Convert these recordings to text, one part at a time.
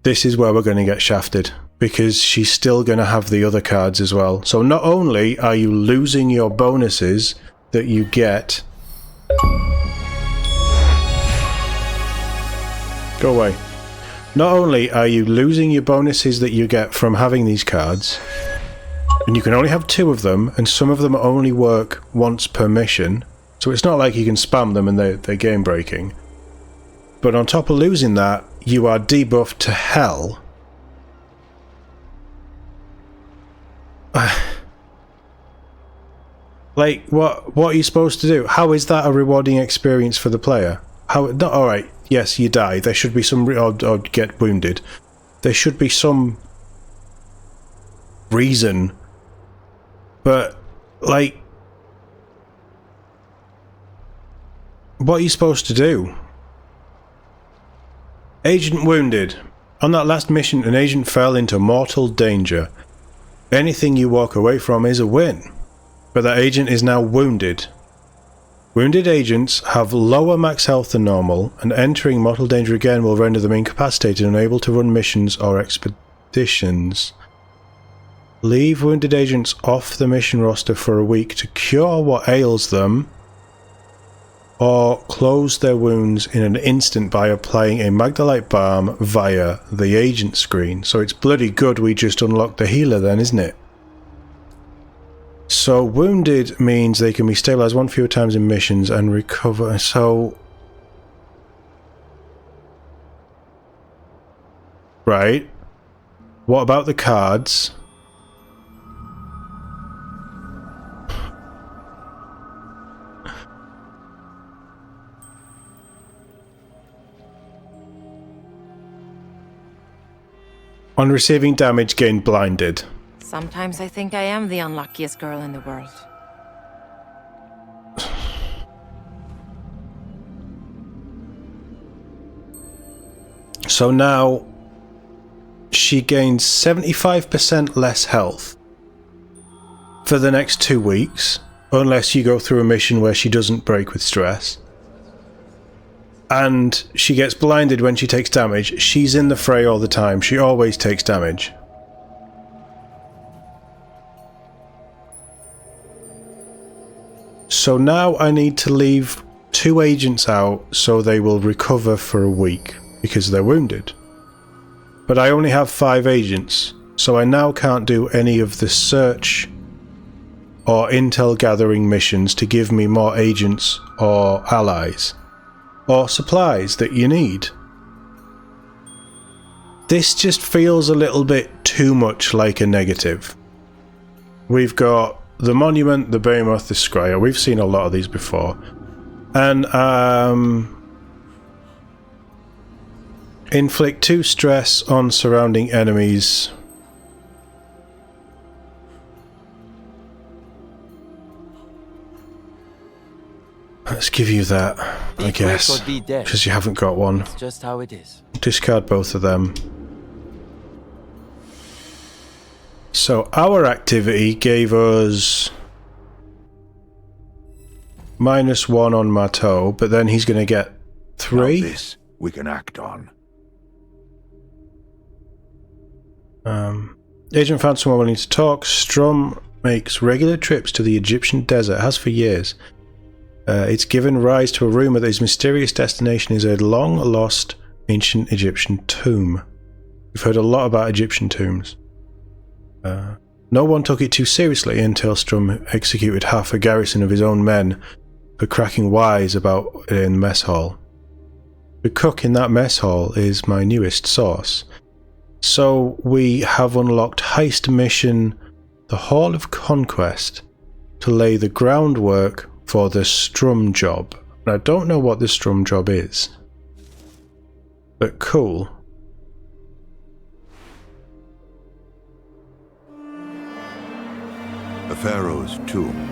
this is where we're going to get shafted, because she's still going to have the other cards as well. So not only are you losing your bonuses that you get... Go away. Not only are you losing your bonuses that you get from having these cards, and you can only have 2 of them, and some of them only work once per mission, so it's not like you can spam them and they're game breaking. But on top of losing that, you are debuffed to hell. Like, what are you supposed to do? How is that a rewarding experience for the player? How? No, alright, yes, you die. There should be some... or get wounded. There should be some reason. But, like... what are you supposed to do? Agent wounded. On that last mission, an agent fell into mortal danger. Anything you walk away from is a win. But that agent is now wounded. Wounded agents have lower max health than normal, and entering mortal danger again will render them incapacitated and unable to run missions or expeditions. Leave wounded agents off the mission roster for a week to cure what ails them, or close their wounds in an instant by applying a Magdalite Balm via the agent screen. So it's bloody good we just unlocked the healer then, isn't it? So wounded means they can be stabilized 1 fewer times in missions and recover. So... right. What about the cards? On receiving damage, gain blinded. Sometimes I think I am the unluckiest girl in the world. So now she gains 75% less health for the next 2 weeks, unless you go through a mission where she doesn't break with stress. And she gets blinded when she takes damage. She's in the fray all the time. She always takes damage. So now I need to leave 2 agents out so they will recover for a week because they're wounded. But I only have 5 agents, so I now can't do any of the search or intel gathering missions to give me more agents or allies. Or supplies that you need. This just feels a little bit too much like a negative. We've got the Monument, the Behemoth, the Scryer. We've seen a lot of these before. And, inflict 2 stress on surrounding enemies. Let's give you that, I guess, because you haven't got one. That's just how it is. Discard both of them. So our activity gave us -1 on Marteau, but then he's going to get 3. Now this we can act on. Agent found someone willing to talk. Strum makes regular trips to the Egyptian desert, has for years. It's given rise to a rumour that his mysterious destination is a long-lost ancient Egyptian tomb. We've heard a lot about Egyptian tombs. No one took it too seriously until Strum executed half a garrison of his own men for cracking wise about it in the mess hall. The cook in that mess hall is my newest source. So we have unlocked heist mission, the Hall of Conquest, to lay the groundwork for the Strum job. And I don't know what the Strum job is, but cool. The Pharaoh's tomb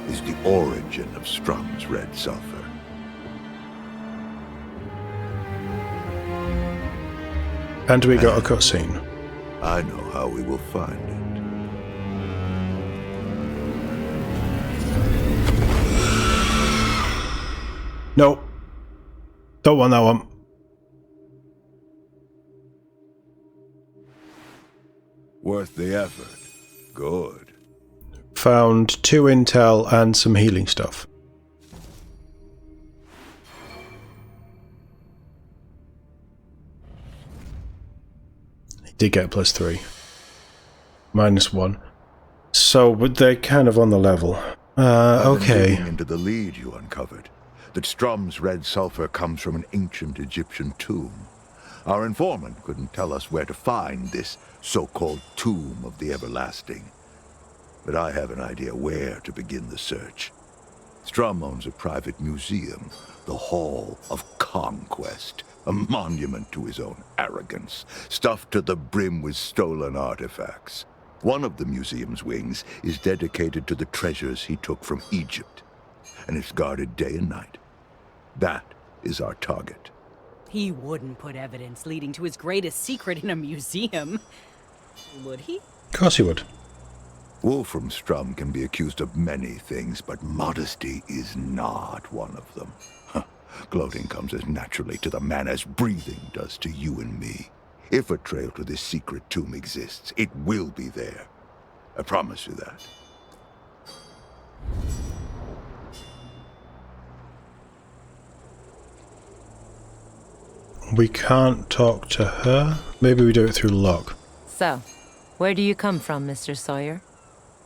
is the origin of Strum's red sulfur. And we got a cutscene. I know how we will find it. Nope. Don't want that one. Worth the effort. Good. Found 2 intel and some healing stuff. He did get +3. -1. So, but they're kind of on the level. Okay. Digging into the lead you uncovered, that Strom's red sulfur comes from an ancient Egyptian tomb. Our informant couldn't tell us where to find this so-called Tomb of the Everlasting. But I have an idea where to begin the search. Strom owns a private museum, the Hall of Conquest, a monument to his own arrogance, stuffed to the brim with stolen artifacts. One of the museum's wings is dedicated to the treasures he took from Egypt, and it's guarded day and night. That is our target. He wouldn't put evidence leading to his greatest secret in a museum. Would he? Of course he would. Wolfram Strom can be accused of many things, but modesty is not one of them. Gloating comes as naturally to the man as breathing does to you and me. If a trail to this secret tomb exists, it will be there. I promise you that. We can't talk to her. Maybe we do it through Locke. So, where do you come from, Mr. Sawyer?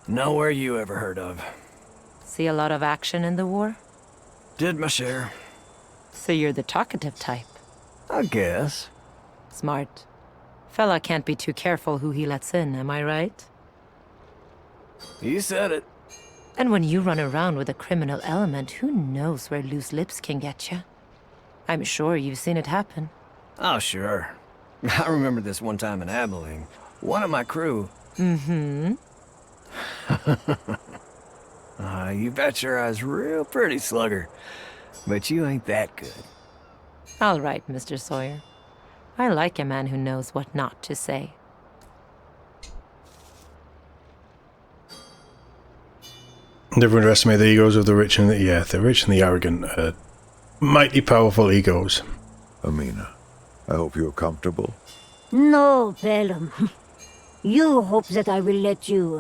Nowhere you ever heard of. See a lot of action in the war? Did my share. So you're the talkative type. I guess. Smart. Fella can't be too careful who he lets in, am I right? You said it. And when you run around with a criminal element, who knows where loose lips can get you? I'm sure you've seen it happen. Oh, sure. I remember this one time in Abilene. One of my crew... Mm-hmm. You bet your eyes real pretty, slugger. But you ain't that good. All right, Mr. Sawyer. I like a man who knows what not to say. Never underestimate the egos of the rich and the rich and the arrogant. Mighty powerful egos. Amina, I hope you're comfortable. No, Pelham. You hope that I will let you,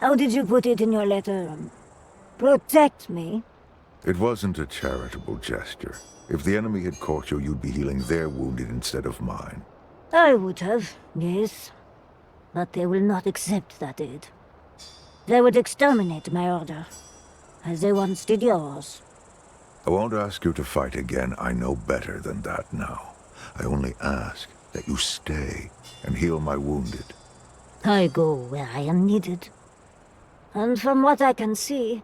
how did you put it in your letter? Protect me? It wasn't a charitable gesture. If the enemy had caught you, you'd be healing their wounded instead of mine. I would have, yes. But they will not accept that aid. They would exterminate my order, as they once did yours. I won't ask you to fight again. I know better than that now. I only ask that you stay and heal my wounded. I go where I am needed. And from what I can see,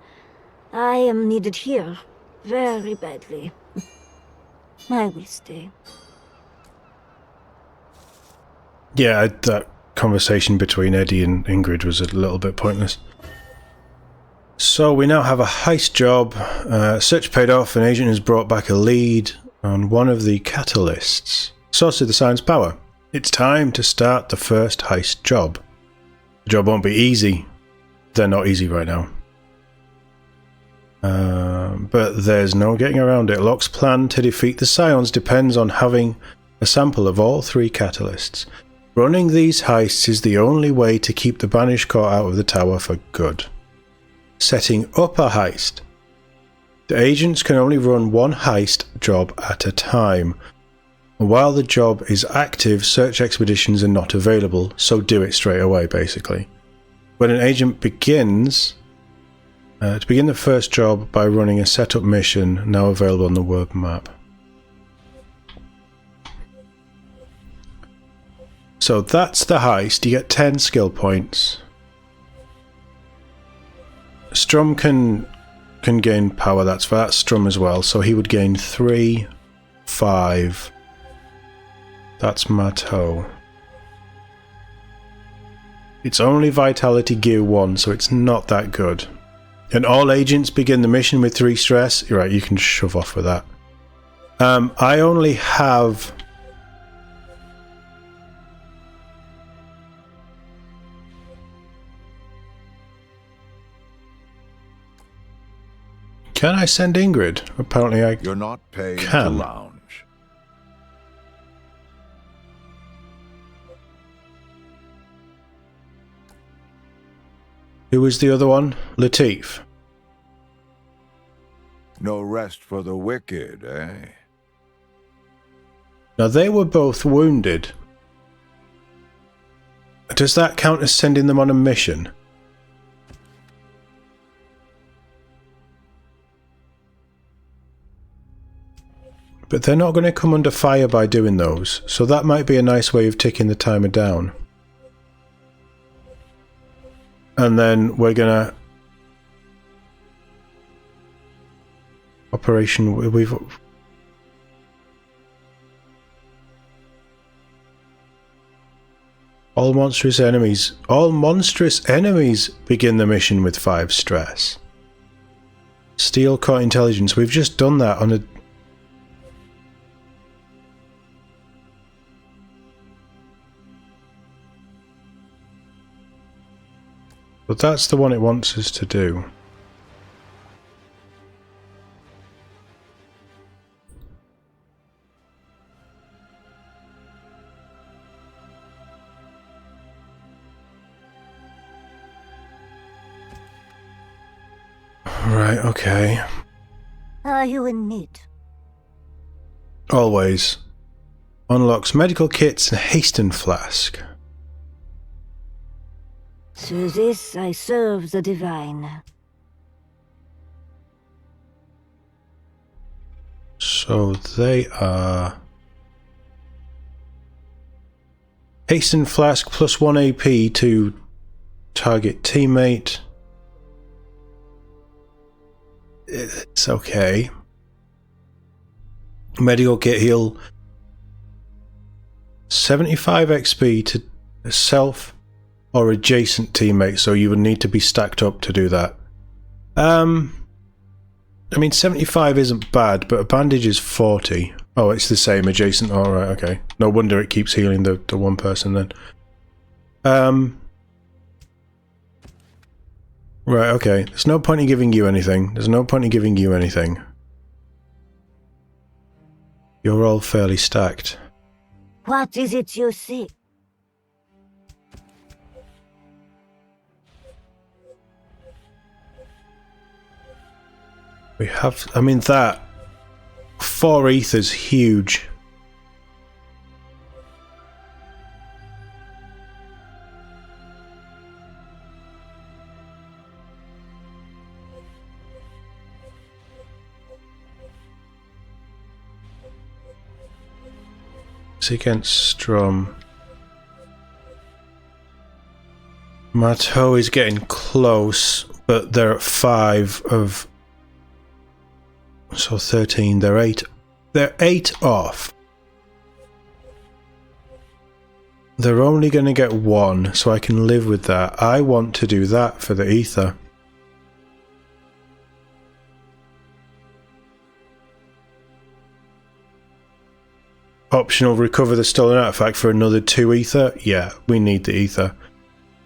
I am needed here, very badly. I will stay. Yeah, that conversation between Eddie and Ingrid was a little bit pointless. So we now have a heist job. Search paid off. An agent has brought back a lead on one of the catalysts. Source of the science power. It's time to start the first heist job. The job won't be easy. They're not easy right now. But there's no getting around it. Locke's plan to defeat the Scions depends on having a sample of all 3 catalysts. Running these heists is the only way to keep the Banished Court out of the tower for good. Setting up a heist. The agents can only run one heist job at a time. And while the job is active, search expeditions are not available, so do it straight away, basically. When an agent begins... to begin the first job by running a setup mission, now available on the world map. So that's the heist. You get 10 skill points. Strum can gain power. That's Strum as well. So he would gain 3, 5. That's Matteau. It's only Vitality Gear 1, so it's not that good. And all agents begin the mission with 3 stress. You're right, you can shove off with that. I only have... Can I send Ingrid? Apparently I You're not paid to can. lounge. Who was the other one? Latif. No rest for the wicked, eh? Now they were both wounded. Does that count as sending them on a mission? But they're not going to come under fire by doing those, so that might be a nice way of ticking the timer down. And then we're gonna... Operation... We've... All monstrous enemies begin the mission with 5 stress. Steel core intelligence. We've just done that on a... But that's the one it wants us to do. Right, okay. Are you in need? Always. Unlocks medical kits and hasten flask. Through this I serve the divine. So they are... Hasten flask plus 1 AP to target teammate. It's okay. Medical kit heal 75 XP to self or adjacent teammate, so you would need to be stacked up to do that. I mean 75 isn't bad, but a bandage is 40. Oh, it's the same adjacent. Alright, okay. No wonder it keeps healing the one person then. Right, okay. There's no point in giving you anything. You're all fairly stacked. What is it you seek? We have... I mean, that... 4 ether's huge. It's against Strom. My toe is getting close, but they're at 5 of... So 13, they're 8. They're 8 off. They're only going to get 1, so I can live with that. I want to do that for the ether. Optional, recover the stolen artifact for another 2 ether. Yeah, we need the ether.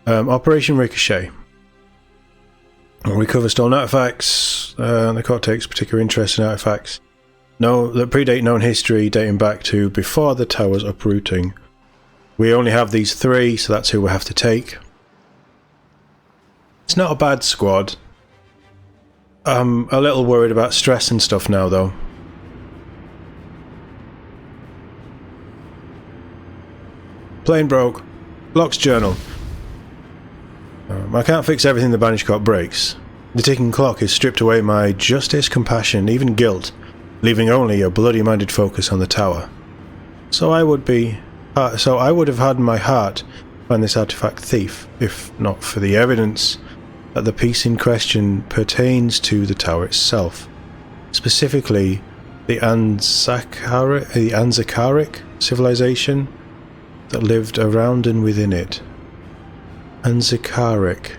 Operation Ricochet. Recover stolen artifacts. The court takes particular interest in artifacts that predate known history dating back to before the tower's uprooting. We only have these 3, so that's who we have to take. It's not a bad squad. I'm a little worried about stress and stuff now, though. Plane broke. Locke's journal. I can't fix everything the Banished Court breaks. The ticking clock has stripped away my justice, compassion, even guilt, leaving only a bloody-minded focus on the tower. So I would have had my heart find this artifact thief, if not for the evidence that the piece in question pertains to the tower itself, specifically the Anzakaric civilization that lived around and within it. Anzakaric.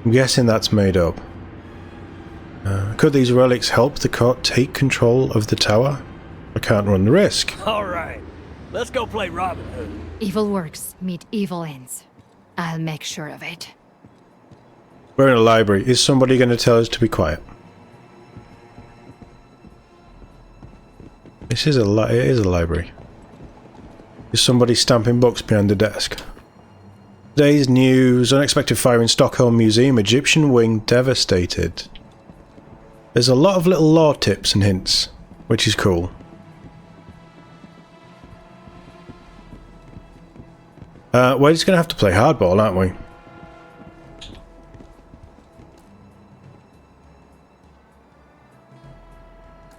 I'm guessing that's made up. Could these relics help the court take control of the tower? I can't run the risk. Alright, let's go play Robin Hood. Evil works meet evil ends. I'll make sure of it. We're in a library. Is somebody going to tell us to be quiet? It is a library. Is somebody stamping books behind the desk? Today's news: unexpected fire in Stockholm Museum, Egyptian wing devastated. There's a lot of little lore tips and hints, which is cool. We're just going to have to play hardball, aren't we?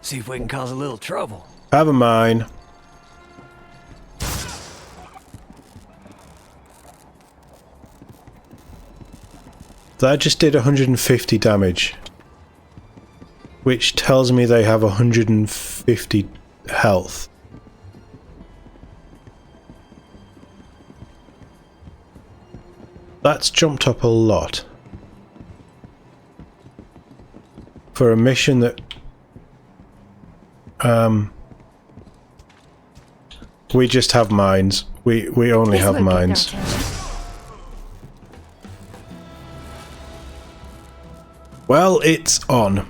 See if we can cause a little trouble. Have a mine. That just did 150 damage, which tells me they have 150 health. That's jumped up a lot for a mission that we just have mines. We only This have will get their mines. attention. Well, it's on.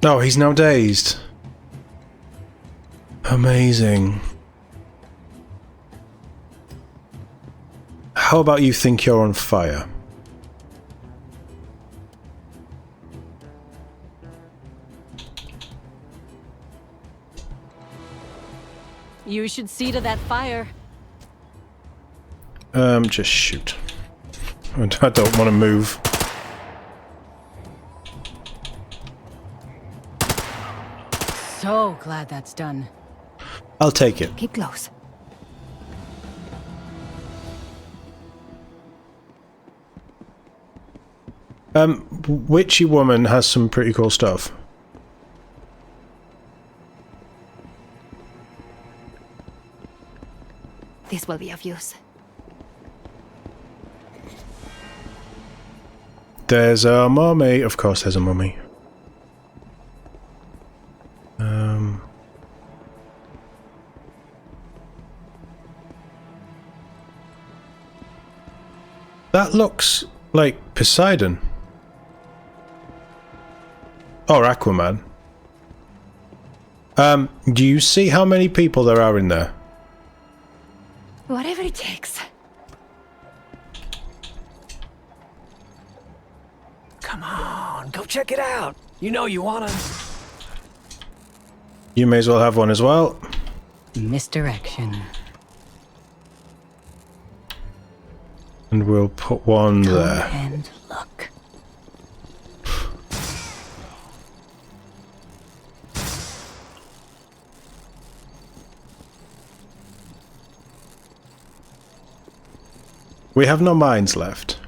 Oh, he's now dazed. Amazing. How about you think you're on fire? You should see to that fire. Just shoot. I don't want to move. So glad that's done. I'll take it. Keep close. Witchy woman has some pretty cool stuff. This will be of use. There's a mummy. Of course there's a mummy. That looks like Poseidon. Or Aquaman. Do you see how many people there are in there? Whatever it takes. Come on, go check it out. You know you wanna. You may as well have one as well. Misdirection. And we'll put one there. And look. We have no mines left.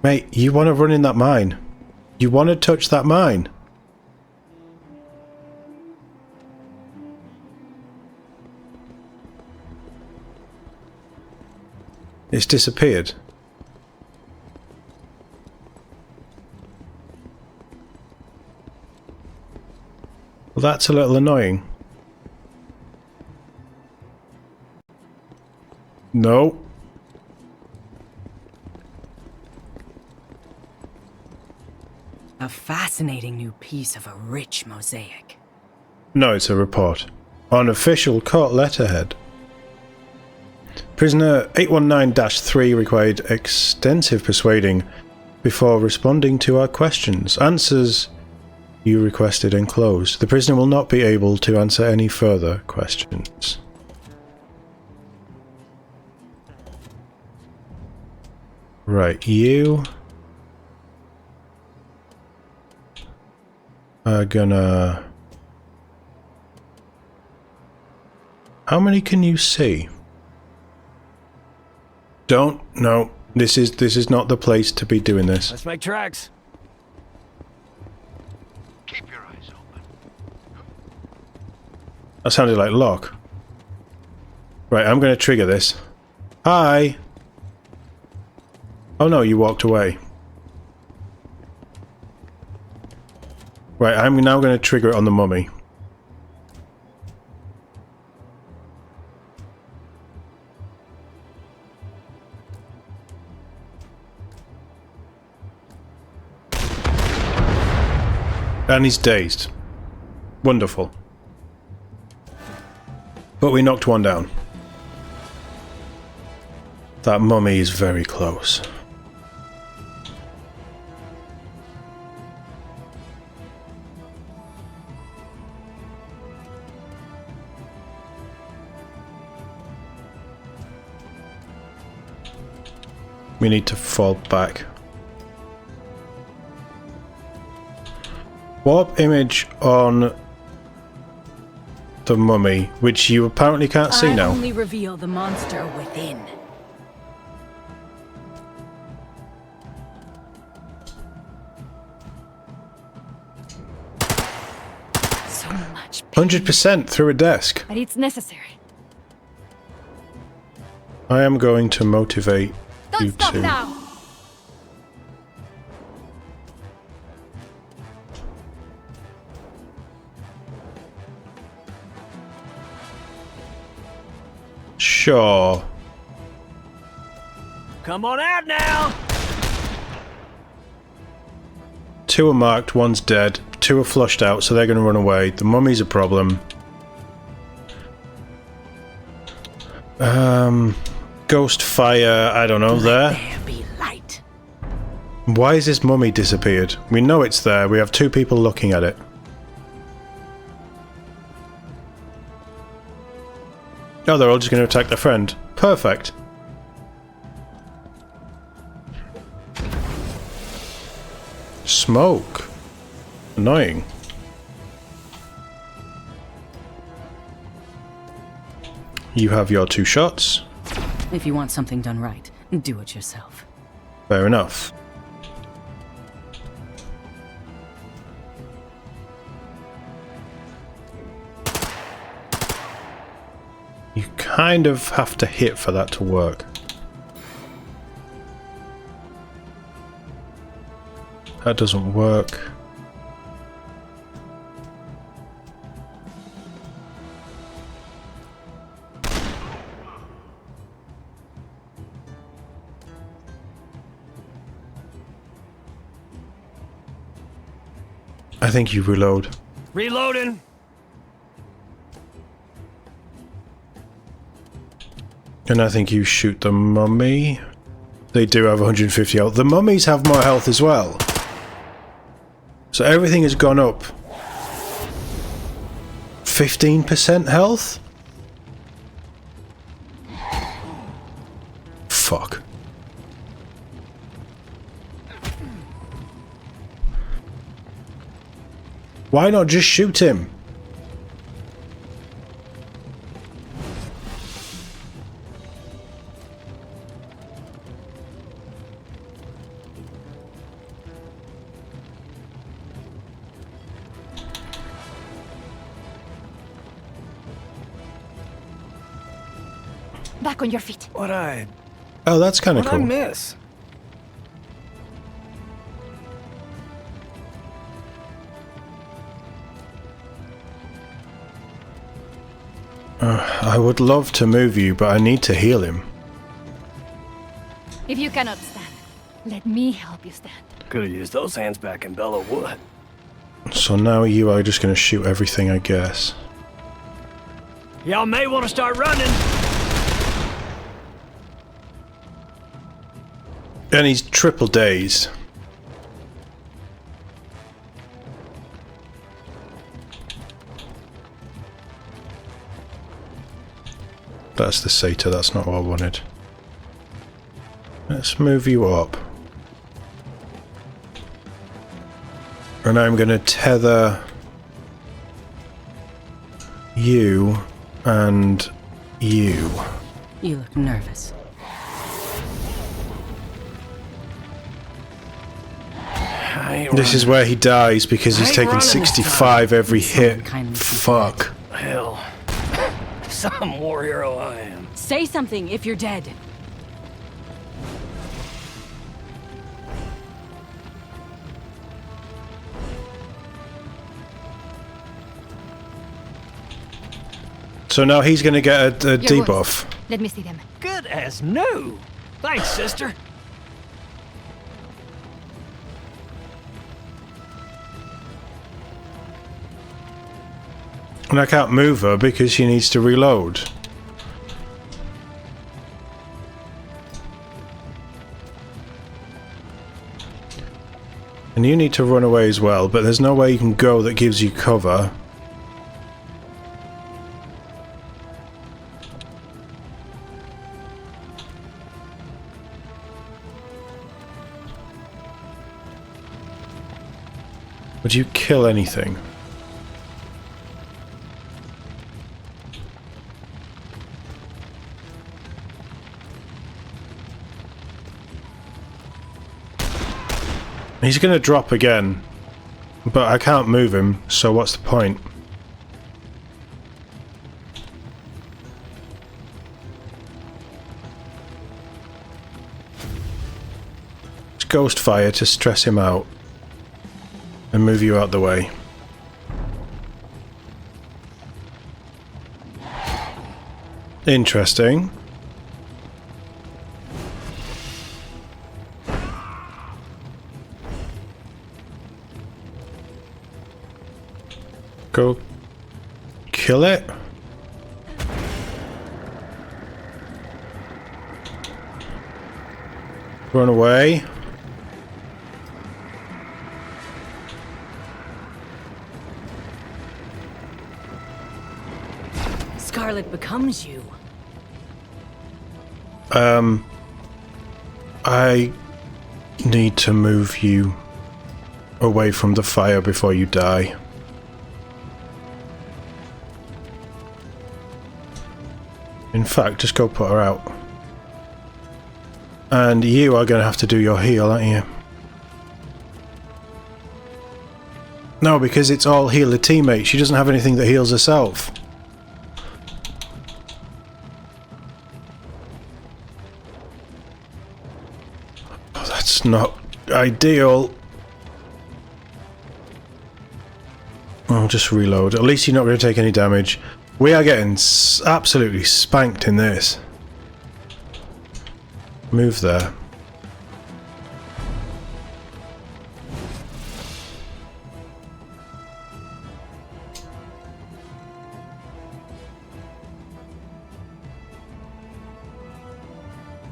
Mate, you want to run in that mine. You want to touch that mine. It's disappeared. Well, that's a little annoying. No. A fascinating new piece of a rich mosaic. No, it's a report. On official court letterhead. Prisoner 819-3 required extensive persuading before responding to our questions. Answers you requested enclosed. The prisoner will not be able to answer any further questions. Right, you are gonna... How many can you see? Don't. No. This is not the place to be doing this. Let's make tracks. Keep your eyes open. That sounded like Locke. Right, I'm going to trigger this. Hi! Oh no, you walked away. Right, I'm now going to trigger it on the mummy. And he's dazed. Wonderful. But we knocked one down. That mummy is very close. We need to fall back. Warp image on the mummy, which you apparently can't see now. I only reveal the monster within. So much pain, 100% through a desk. but it's necessary. I am going to motivate Don't you stop two. now! Sure. Come on out now! 2 are marked, 1's dead. 2 are flushed out, so they're going to run away. The mummy's a problem. Ghost fire, I don't know, there. There be light. Why has this mummy disappeared? We know it's there. We have 2 people looking at it. Oh, they're all just going to attack their friend. Perfect. Smoke. Annoying. You have your 2 shots. If you want something done right, do it yourself. Fair enough. You kind of have to hit for that to work. That doesn't work. I think you reload. Reloading! And I think you shoot the mummy. They do have 150 health. The mummies have more health as well. So everything has gone up. 15% health? Fuck. Why not just shoot him? Back on your feet. Oh, that's kind of What'd I cool. miss? I would love to move you, but I need to heal him. If you cannot stand, let me help you stand. Could have used those hands back in Bella Wood. So now you are just going to shoot everything, I guess. Y'all may want to start running. And he's triple dazed. That's the Satyr, that's not what I wanted. Let's move you up. And I'm going to tether you and you. You look nervous. This is where he dies because he's I ain't taken running this 65 every hit. kindly keep Fuck. Hell. Some war hero I am. Say something if you're dead. So now he's going to get a Your debuff. wounds. Let me see them. Good as new. Thanks, sister. And I can't move her because she needs to reload. And you need to run away as well, but there's no way you can go that gives you cover. Would you kill anything? He's going to drop again, but I can't move him, so what's the point? It's ghost fire to stress him out and move you out the way. Interesting. Go kill it. Run away. Scarlet becomes you. I need to move you away from the fire before you die. In fact, just go put her out. And you are going to have to do your heal, aren't you? No, because it's all healer teammates. She doesn't have anything that heals herself. Oh, that's not ideal. I'll just reload. At least you're not going to take any damage. We are getting absolutely spanked in this. Move there.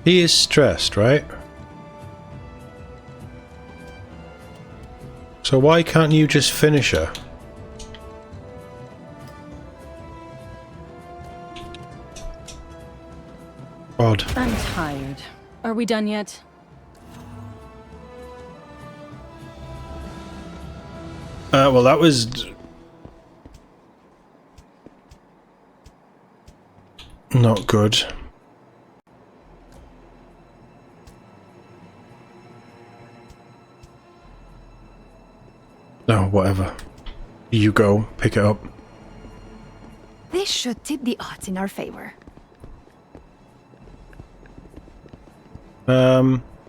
He is stressed, right? So why can't you just finish her? Odd. I'm tired. Are we done yet? Well, that was not good. No, whatever. You go, pick it up. This should tip the odds in our favor.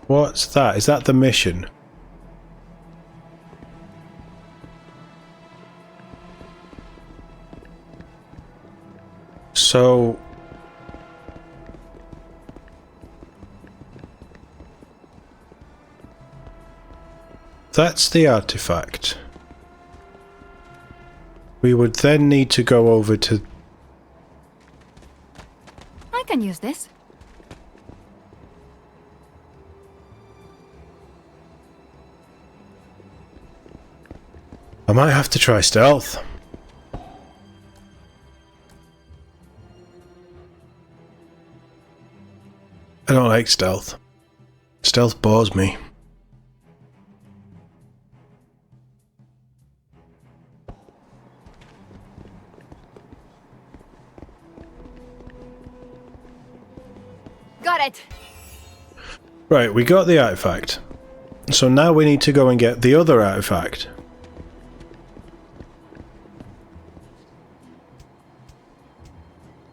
What's that? Is that the mission? So... that's the artifact. We would then need to go over to... I can use this. I might have to try stealth. I don't like stealth. Stealth bores me. Got it. Right, we got the artifact. So now we need to go and get the other artifact.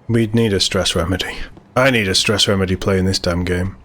We'd need a stress remedy. I need a stress remedy playing this damn game.